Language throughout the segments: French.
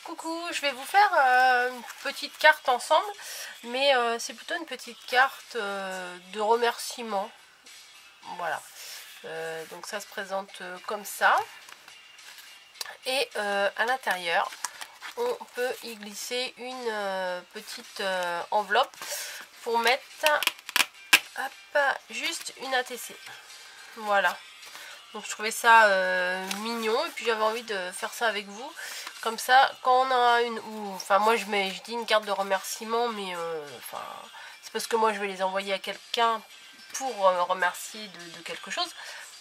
coucou, je vais vous faire une petite carte ensemble, mais c'est plutôt une petite carte de remerciement. Voilà, donc ça se présente comme ça. Et à l'intérieur, on peut y glisser une petite enveloppe pour mettre hop, juste une ATC. Voilà. Donc je trouvais ça mignon et puis j'avais envie de faire ça avec vous. Comme ça, quand on a une... Enfin moi je dis une carte de remerciement, mais enfin, c'est parce que moi je vais les envoyer à quelqu'un pour remercier de quelque chose.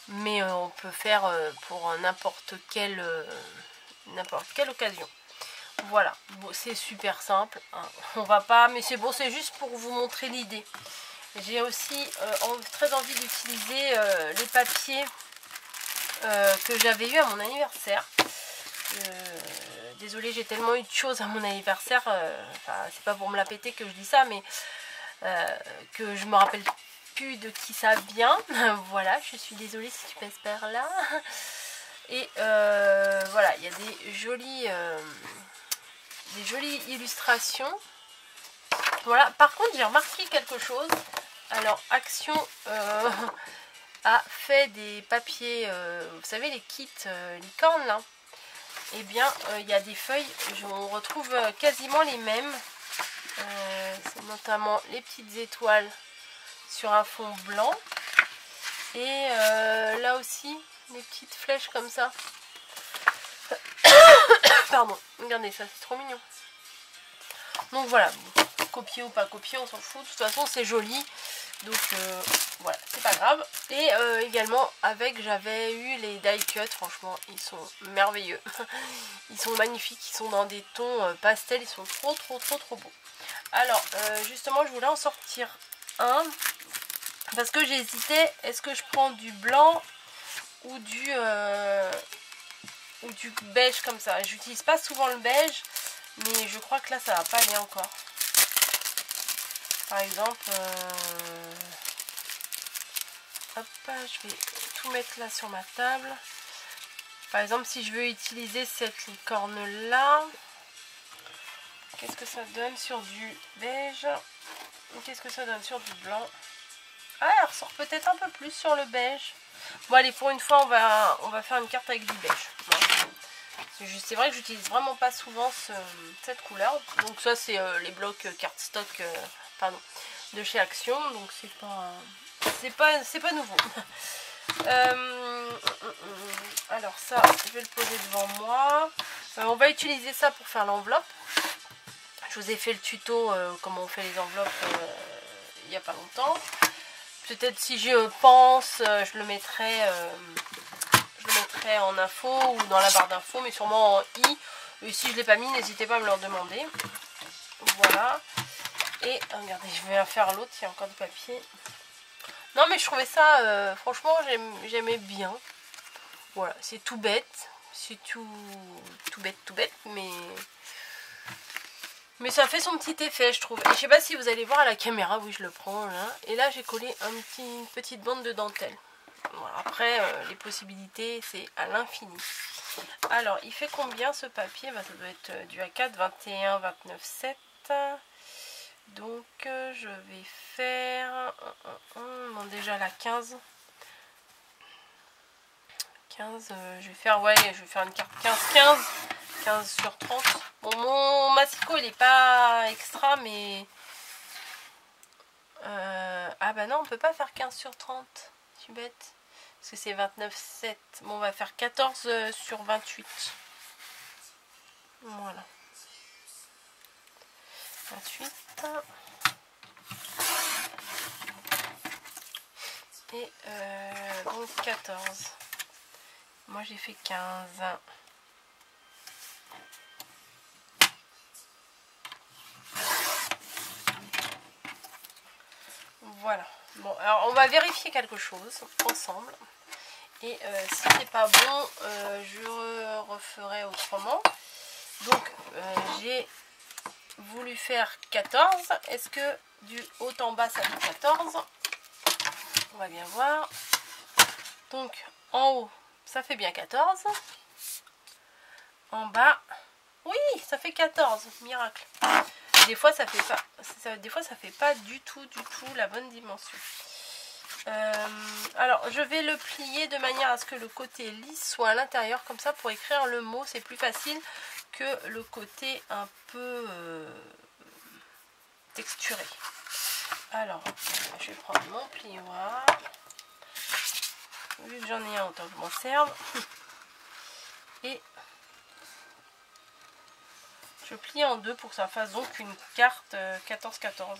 Mais on peut faire pour n'importe quelle occasion. Voilà, bon, c'est super simple. Hein. On va pas... Mais c'est bon, c'est juste pour vous montrer l'idée. J'ai aussi très envie d'utiliser les papiers que j'avais eu à mon anniversaire. Désolée, j'ai tellement eu de choses à mon anniversaire. Enfin, c'est pas pour me la péter que je dis ça, mais que je me rappelle plus de qui ça vient. Voilà, je suis désolée si tu passes par là. Et voilà, il y a des jolies illustrations. Voilà, par contre, j'ai remarqué quelque chose. Alors, Action a fait des papiers, vous savez, les kits licorne là. Eh bien, il y a des feuilles, on retrouve quasiment les mêmes. C'est notamment les petites étoiles sur un fond blanc. Et là aussi, des petites flèches comme ça. Pardon, regardez ça, c'est trop mignon. Donc voilà, copier ou pas copier, on s'en fout. De toute façon, c'est joli. Donc voilà, c'est pas grave. Et également avec, j'avais eu les die cut. Franchement, ils sont merveilleux. Ils sont magnifiques, ils sont dans des tons pastels, ils sont trop beaux. Alors justement, je voulais en sortir un parce que j'hésitais, est-ce que je prends du blanc ou du beige comme ça. J'utilise pas souvent le beige, mais je crois que là ça va pas aller encore. Par exemple, hop, je vais tout mettre là sur ma table. Par exemple, si je veux utiliser cette licorne là, qu'est-ce que ça donne sur du beige? Qu'est-ce que ça donne sur du blanc? Ah, elle ressort peut-être un peu plus sur le beige. Bon allez, pour une fois, on va faire une carte avec du beige. C'est vrai que j'utilise vraiment pas souvent cette couleur. Donc ça, c'est les blocs cardstock pardon, de chez Action. Donc c'est pas nouveau. Alors ça, je vais le poser devant moi. On va utiliser ça pour faire l'enveloppe. Je vous ai fait le tuto comment on fait les enveloppes il n'y a pas longtemps. Peut-être si je pense, je le mettrai en info ou dans la barre d'infos, mais sûrement en i. Et si je ne l'ai pas mis, n'hésitez pas à me le demander. Voilà. Et regardez, je vais faire l'autre, il y a encore du papier. Non mais je trouvais ça, franchement, j'aimais bien. Voilà, c'est tout bête. C'est tout bête, mais ça fait son petit effet, je trouve. Et je sais pas si vous allez voir à la caméra, oui je le prends là. Et là j'ai collé une petite bande de dentelle. Voilà, après les possibilités c'est à l'infini. Alors il fait combien ce papier? Ça doit être du A4, 21, 29, 7. Donc je vais faire bon, déjà la 15. 15, je vais faire une carte 15 sur 30. Bon, mon massicot il est pas extra, mais ah bah non, on peut pas faire 15 sur 30. Je suis bête. Parce que c'est 29,7. Bon, on va faire 14 sur 28. Voilà. 28. Et donc 14. Moi j'ai fait 15. Voilà. Bon, alors on va vérifier quelque chose ensemble. Et si c'est pas bon, je referai autrement. Donc j'ai voulu faire 14. Est-ce que du haut en bas ça fait 14? On va bien voir. Donc en haut ça fait bien 14. En bas, oui, ça fait 14, miracle. Des fois ça fait pas du tout la bonne dimension. Alors je vais le plier de manière à ce que le côté lisse soit à l'intérieur, comme ça pour écrire le mot c'est plus facile que le côté un peu texturé. Alors je vais prendre mon plioir, vu que j'en ai un autant que je m'en serve, et je plie en deux pour que ça fasse donc une carte 14-14.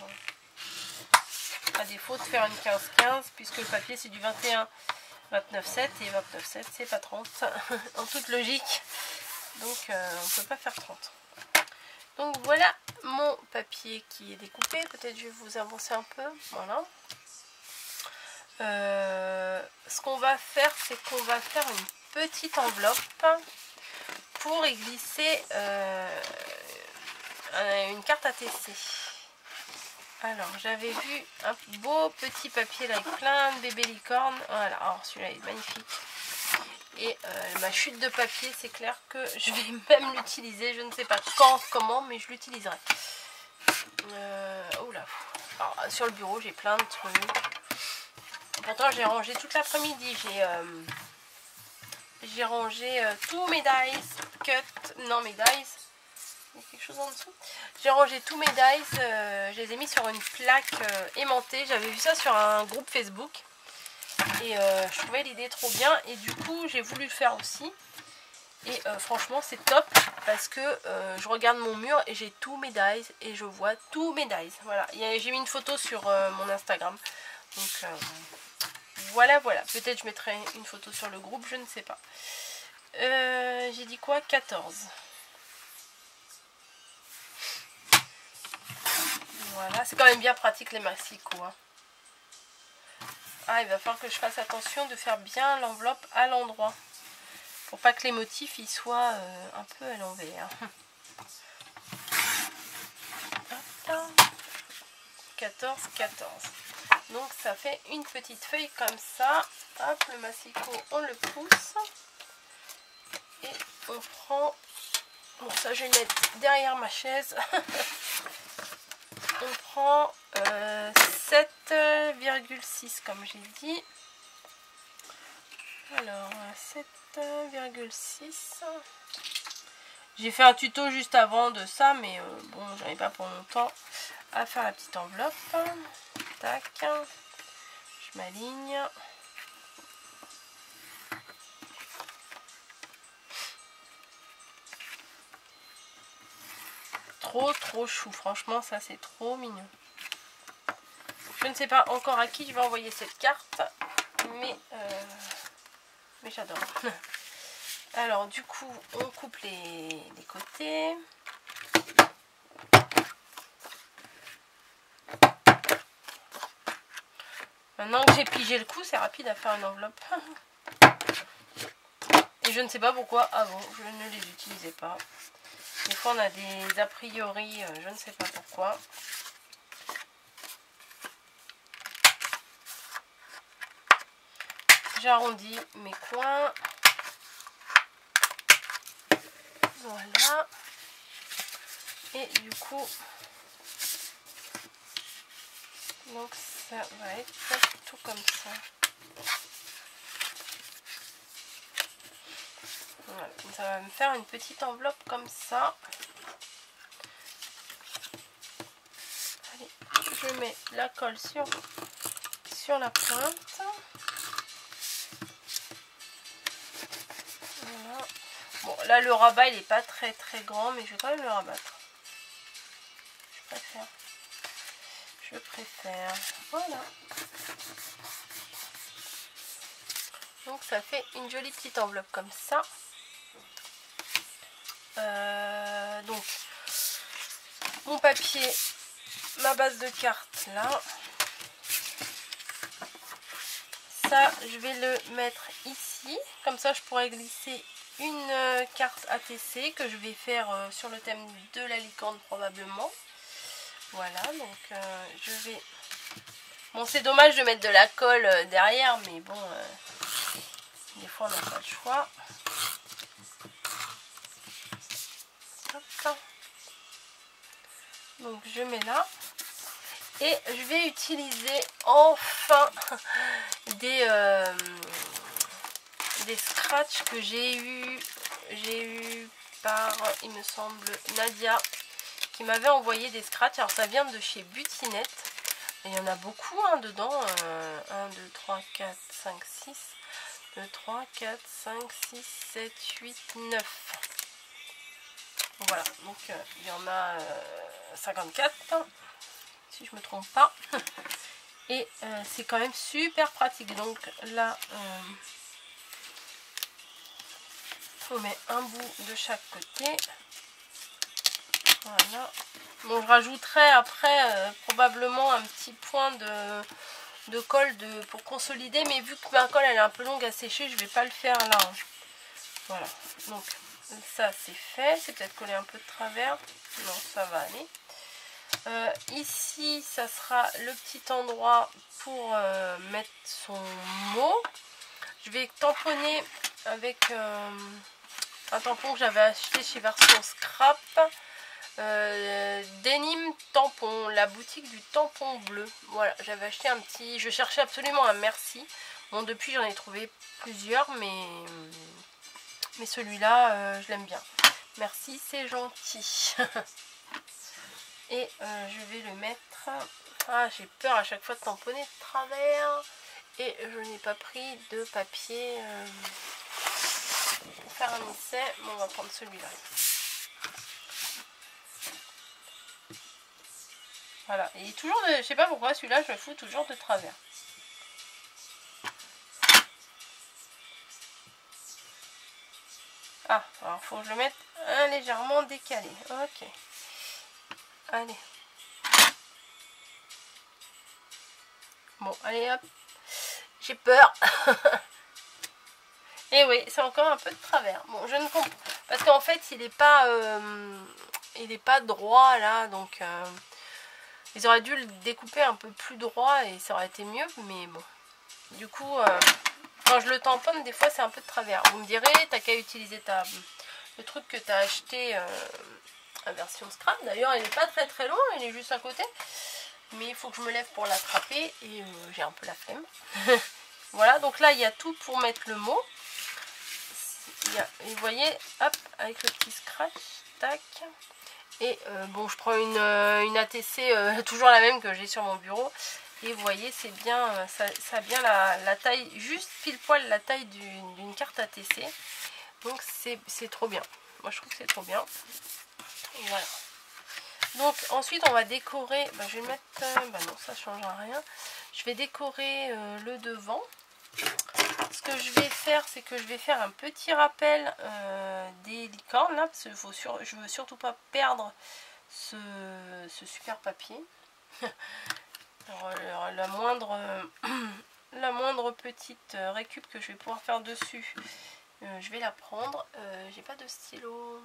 À défaut de faire une 15-15, puisque le papier c'est du 21-29-7 et 29-7 c'est pas 30 en toute logique, donc on ne peut pas faire 30. Donc voilà mon papier qui est découpé. Peut-être je vais vous avancer un peu. Voilà. Ce qu'on va faire, c'est qu'on va faire une petite enveloppe pour y glisser une carte ATC. Alors j'avais vu un beau petit papier là avec plein de bébés licornes. Voilà, alors celui-là est magnifique. Et ma chute de papier, c'est clair que je vais même l'utiliser. Je ne sais pas quand, comment, mais je l'utiliserai. Oula. Alors, sur le bureau, j'ai plein de trucs. Pourtant, j'ai rangé toute l'après-midi. J'ai rangé tous mes dies cut. Non, mes dies. Il y a quelque chose en dessous. J'ai rangé tous mes dies. Je les ai mis sur une plaque aimantée. J'avais vu ça sur un groupe Facebook. Et je trouvais l'idée trop bien. Et du coup, j'ai voulu le faire aussi. Et franchement, c'est top. Parce que je regarde mon mur et j'ai tous mes dies. Et je vois tous mes dies. Voilà. J'ai mis une photo sur mon Instagram. Donc voilà, voilà. Peut-être je mettrai une photo sur le groupe. Je ne sais pas. J'ai dit quoi? 14. Voilà. C'est quand même bien pratique les maxicots. Hein. Ah, il va falloir que je fasse attention de faire bien l'enveloppe à l'endroit. Pour pas que les motifs ils soient un peu à l'envers. 14, 14. Donc ça fait une petite feuille comme ça. Hop, le massicot, on le pousse. Et on prend... Bon, ça je vais le mettre derrière ma chaise. On prend 7,6 comme j'ai dit. Alors 7,6. J'ai fait un tuto juste avant de ça, mais bon, j'avais pas pour longtemps à faire la petite enveloppe. Tac, je m'aligne. Trop chou, franchement ça c'est trop mignon. Je ne sais pas encore à qui je vais envoyer cette carte, mais j'adore. Alors du coup on coupe les côtés. Maintenant que j'ai pigé le coup, c'est rapide à faire une enveloppe. Et je ne sais pas pourquoi avant je ne les utilisais pas. Des fois on a des a priori, je ne sais pas pourquoi. J'arrondis mes coins. Voilà. Et du coup, donc ça va être tout comme ça. Voilà. Ça va me faire une petite enveloppe comme ça. Allez, je mets la colle sur la pointe. Voilà. Bon, là le rabat il n'est pas très grand, mais je vais quand même le rabattre. Je préfère. Voilà. Donc ça fait une jolie petite enveloppe comme ça. Donc mon papier, ma base de carte là. Ça je vais le mettre ici. Comme ça je pourrais glisser une carte ATC que je vais faire sur le thème de la licorne probablement. Voilà, donc je vais... Bon, c'est dommage de mettre de la colle derrière, mais bon, des fois on n'a pas le choix. Hop. Donc je mets là. Et je vais utiliser enfin des scratchs que j'ai eu par, il me semble, Nadia, qui m'avait envoyé des scratchs. Alors ça vient de chez Butinette. Et il y en a beaucoup hein, dedans. 1, 2, 3, 4, 5, 6. 2, 3, 4, 5, 6, 7, 8, 9. Voilà, donc il y en a 54. Si je me trompe pas. Et c'est quand même super pratique. Donc là, on met un bout de chaque côté. Voilà. Bon, je rajouterai après probablement un petit point de colle pour consolider. Mais vu que ma colle elle est un peu longue à sécher, je vais pas le faire là. Hein. Voilà. Donc ça c'est fait. C'est peut-être collé un peu de travers. Non, ça va aller. Ici ça sera le petit endroit pour mettre son mot. Je vais tamponner avec un tampon que j'avais acheté chez Version Scrap, Denim Tampon, la boutique du tampon bleu. Voilà, j'avais acheté un petit, je cherchais absolument un Merci. Bon, depuis j'en ai trouvé plusieurs, mais celui-là je l'aime bien. Merci, c'est gentil. Et je vais le mettre. Ah, j'ai peur à chaque fois de tamponner de travers. Et je n'ai pas pris de papier pour faire un essai. Bon, on va prendre celui-là. Voilà. Et toujours de. Je sais pas pourquoi celui-là, je le fous toujours de travers. Ah, alors faut que je le mette légèrement décalé. Ok. Allez. Bon, allez hop. J'ai peur. Et oui, c'est encore un peu de travers. Bon, je ne comprends. Parce qu'en fait, il n'est pas droit là. Donc, ils auraient dû le découper un peu plus droit et ça aurait été mieux. Mais bon. Du coup, quand je le tamponne, des fois, c'est un peu de travers. Vous me direz, t'as qu'à utiliser le truc que tu as acheté à version scrap. D'ailleurs, il n'est pas très très loin. Il est juste à côté. Mais il faut que je me lève pour l'attraper. Et j'ai un peu la flemme. Voilà, donc là, il y a tout pour mettre le mot. Et vous voyez, hop, avec le petit scratch, tac. Et bon, je prends une ATC, toujours la même que j'ai sur mon bureau. Et vous voyez, c'est bien, ça a bien la taille, juste pile poil la taille d'une carte ATC. Donc c'est trop bien. Moi, je trouve que c'est trop bien. Voilà. Donc ensuite, on va décorer. Bah, je vais mettre. Bah non, ça ne changera rien. Je vais décorer le devant. Ce que je vais faire, c'est que je vais faire un petit rappel des licornes là, parce que je veux surtout pas perdre ce super papier. Alors, la moindre petite récup que je vais pouvoir faire dessus, je vais la prendre. J'ai pas de stylo.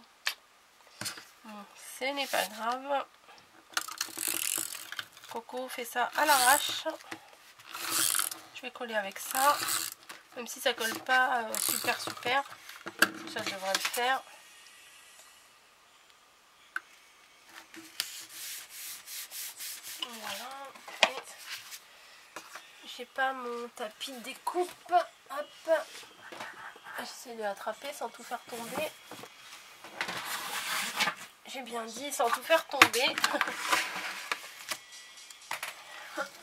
Bon, ce n'est pas grave. Coco fait ça à l'arrache. Je vais coller avec ça. Même si ça colle pas super, ça devrait le faire. Voilà. Et j'ai pas mon tapis de découpe. Hop. J'essaie de l'attraper sans tout faire tomber. J'ai bien dit sans tout faire tomber.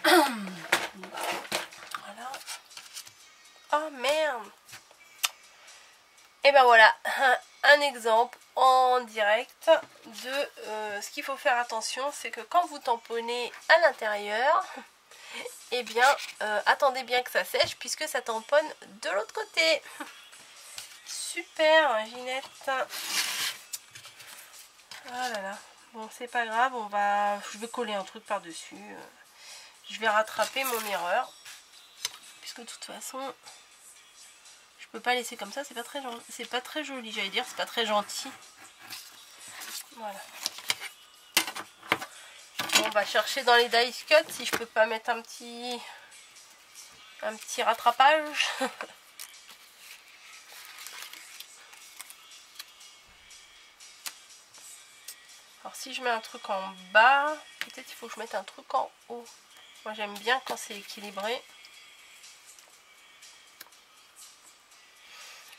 Voilà. Oh merde. Et ben voilà, un exemple en direct de ce qu'il faut faire attention, c'est que quand vous tamponnez à l'intérieur, et bien attendez bien que ça sèche puisque ça tamponne de l'autre côté. Super Ginette. Oh là là. Bon, c'est pas grave, je vais coller un truc par dessus. Je vais rattraper mon erreur puisque de toute façon je peux pas laisser comme ça, c'est pas très joli, j'allais dire, c'est pas très gentil. Voilà. Bon, on va chercher dans les dice cut si je peux pas mettre un petit rattrapage. Alors si je mets un truc en bas, peut-être il faut que je mette un truc en haut. Moi j'aime bien quand c'est équilibré.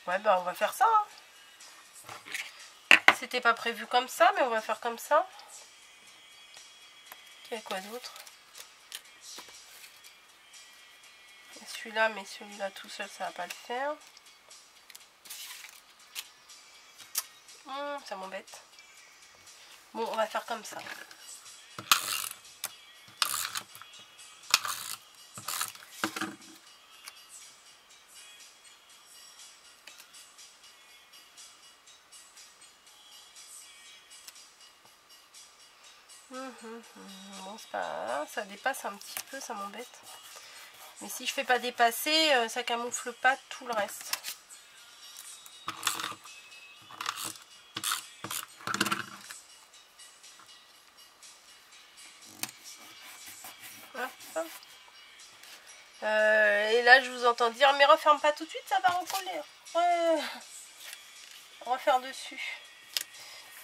Ouais, bah on va faire ça. Hein. C'était pas prévu comme ça, mais on va faire comme ça. Il y a quoi d'autre? Celui-là, mais celui-là tout seul, ça va pas le faire. Ça m'embête. Bon, on va faire comme ça. Bon, c'est pas... ça dépasse un petit peu, ça m'embête. Mais si je fais pas dépasser, ça camoufle pas tout le reste. Et là, je vous entends dire, mais referme pas tout de suite, ça va recoller. Ouais. On va faire dessus.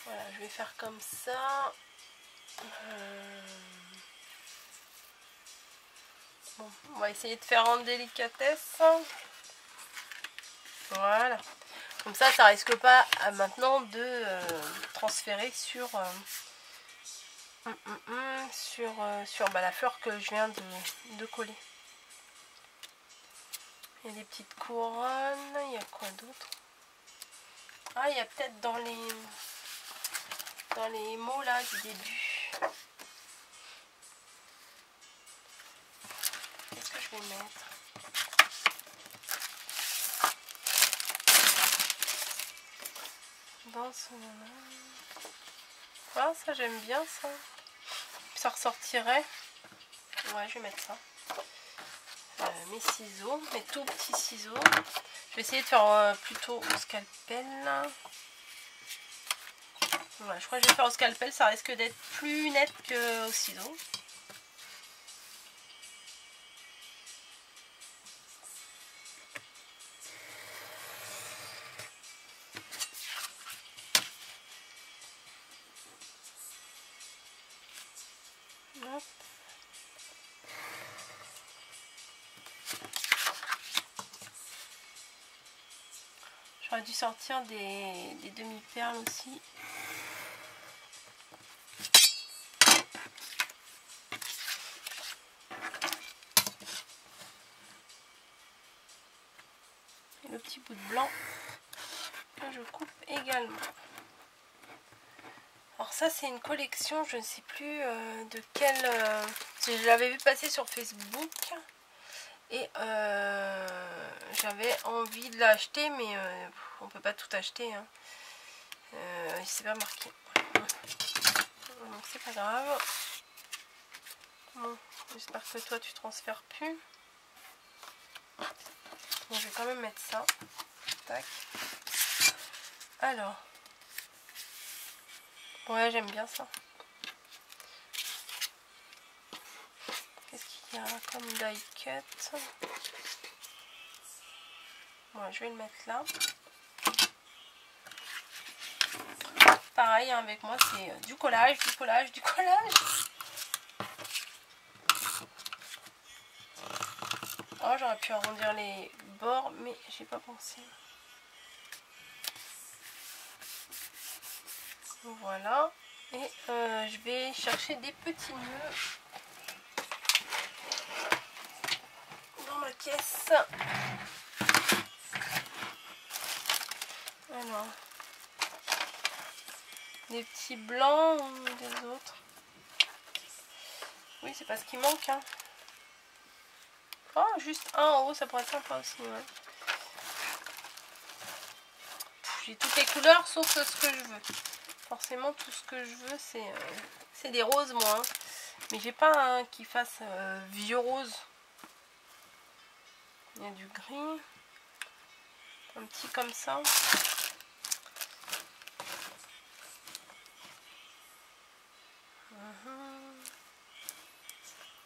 Voilà, je vais faire comme ça. Bon, on va essayer de faire en délicatesse. Voilà. Comme ça risque pas maintenant de transférer sur la fleur que je viens de coller. Il y a des petites couronnes. Il y a quoi d'autre? Ah, il y a peut-être dans les mots là du début. Qu'est-ce que je vais mettre? Dans ce moment. Ah, ça j'aime bien ça. Ça ressortirait. Ouais, je vais mettre ça. Mes ciseaux, mes tout petits ciseaux. Je vais essayer de faire plutôt au scalpel. Ouais, je crois que je vais faire au scalpel, ça risque d'être plus net qu'au ciseau. Hop. J'aurais dû sortir des demi-perles aussi. Et le petit bout de blanc que je coupe également. Alors ça c'est une collection, je ne sais plus de quelle... je l'avais vu passer sur Facebook. Et j'avais envie de l'acheter, mais on peut pas tout acheter. Hein. C'est pas marqué. Donc c'est pas grave. Bon, j'espère que toi tu transfères plus. Bon, je vais quand même mettre ça. Tac. Alors. Ouais, j'aime bien ça. Qu'est-ce qu'il y a comme die cut? Bon, je vais le mettre là. Pareil, hein, avec moi, c'est du collage, du collage, du collage. Oh, j'aurais pu arrondir les bords, mais j'ai pas pensé. Voilà. Et je vais chercher des petits nœuds dans ma caisse. Alors, des petits blancs ou des autres. Oui, c'est pas ce qui manque. Hein. Oh, juste un en haut, ça pourrait être sympa aussi. Ouais. J'ai toutes les couleurs sauf ce que je veux. Forcément, tout ce que je veux, c'est des roses, moi. Hein. Mais j'ai pas un qui fasse vieux rose. Il y a du gris. Un petit comme ça.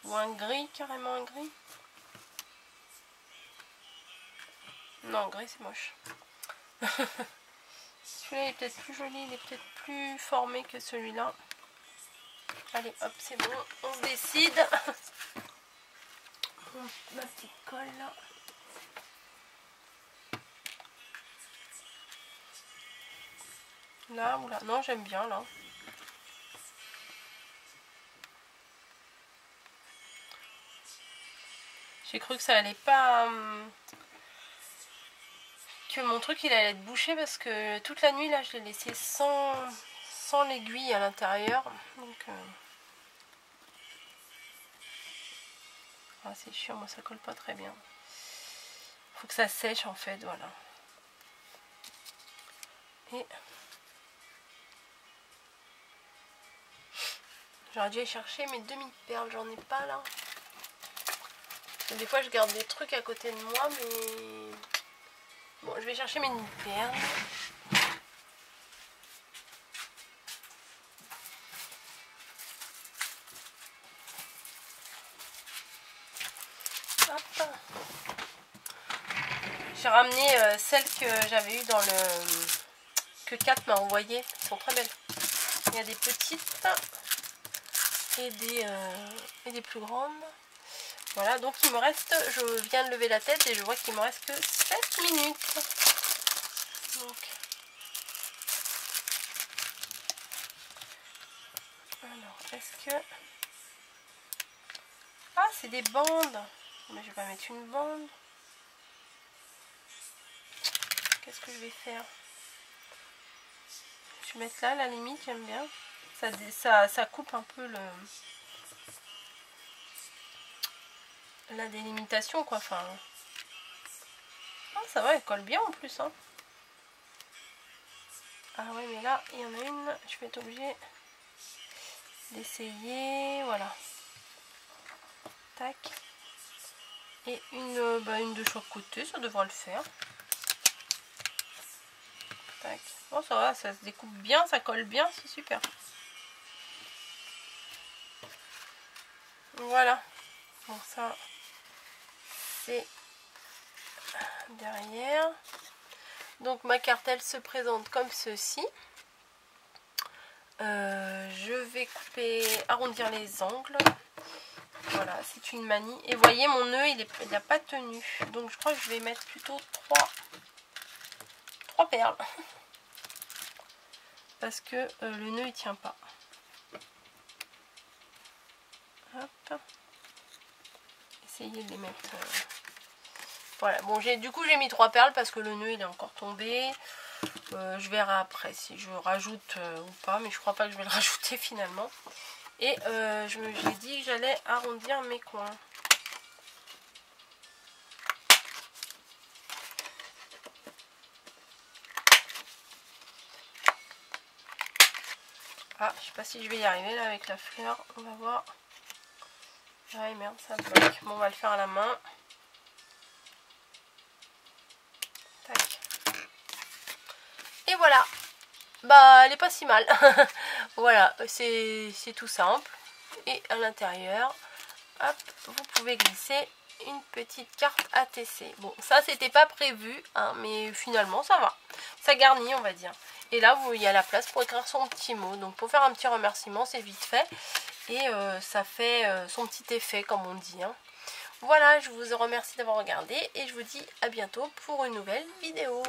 Ou un gris, carrément un gris. Non, gris c'est moche. Celui-là est peut-être plus joli, il est peut-être plus formé que celui-là. Allez, hop, c'est bon, on se décide. Ma petite colle là. Là ou là. Non, j'aime bien là. J'ai cru que ça allait pas... que mon truc il allait être bouché parce que toute la nuit là je l'ai laissé sans l'aiguille à l'intérieur. Donc... Ah, c'est chiant, moi ça colle pas très bien. Faut que ça sèche en fait, voilà. Et... j'aurais dû aller chercher mes demi-perles, j'en ai pas là. Des fois je garde des trucs à côté de moi, mais... bon, je vais chercher mes demi-perles. Hop. J'ai ramené celles que j'avais eues dans le... que Kat m'a envoyé. Elles sont très belles. Il y a des petites et des plus grandes. Voilà, donc il me reste, je viens de lever la tête et je vois qu'il me reste que 7 minutes. Donc, alors, est-ce que... ah, c'est des bandes. Mais je vais pas mettre une bande. Qu'est-ce que je vais faire? Je vais mettre là, à la limite, j'aime bien. Ça coupe un peu la délimitation, quoi. Enfin, ah, ça va, elle colle bien en plus, hein. Ah ouais, mais là, il y en a une, je vais être obligée d'essayer, voilà. Tac. Et une de chaque côté, ça devrait le faire. Tac. Bon, ça va, ça se découpe bien, ça colle bien, c'est super. Voilà. Bon, ça, c'est derrière. Donc ma carte, elle se présente comme ceci. Je vais couper, arrondir les angles. Voilà, c'est une manie. Et vous voyez, mon nœud, il n'a pas tenu. Donc je crois que je vais mettre plutôt 3 perles. Parce que le nœud, il tient pas. Hop. Essayez de les mettre... voilà, bon, du coup j'ai mis 3 perles parce que le nœud il est encore tombé. Je verrai après si je rajoute ou pas, mais je crois pas que je vais le rajouter finalement. Et j'ai dit que j'allais arrondir mes coins. Ah, je sais pas si je vais y arriver là avec la fleur, on va voir. Ouais, merde, ça bloque. Bon, on va le faire à la main. Tac. Et voilà. Bah, elle est pas si mal. Voilà, c'est tout simple. Et à l'intérieur, hop, vous pouvez glisser une petite carte ATC. Bon, ça c'était pas prévu, hein, mais finalement ça va. Ça garnit, on va dire. Et là, il y a la place pour écrire son petit mot. Donc pour faire un petit remerciement, c'est vite fait. Et ça fait son petit effet, comme on dit, hein. Voilà, je vous remercie d'avoir regardé et je vous dis à bientôt pour une nouvelle vidéo.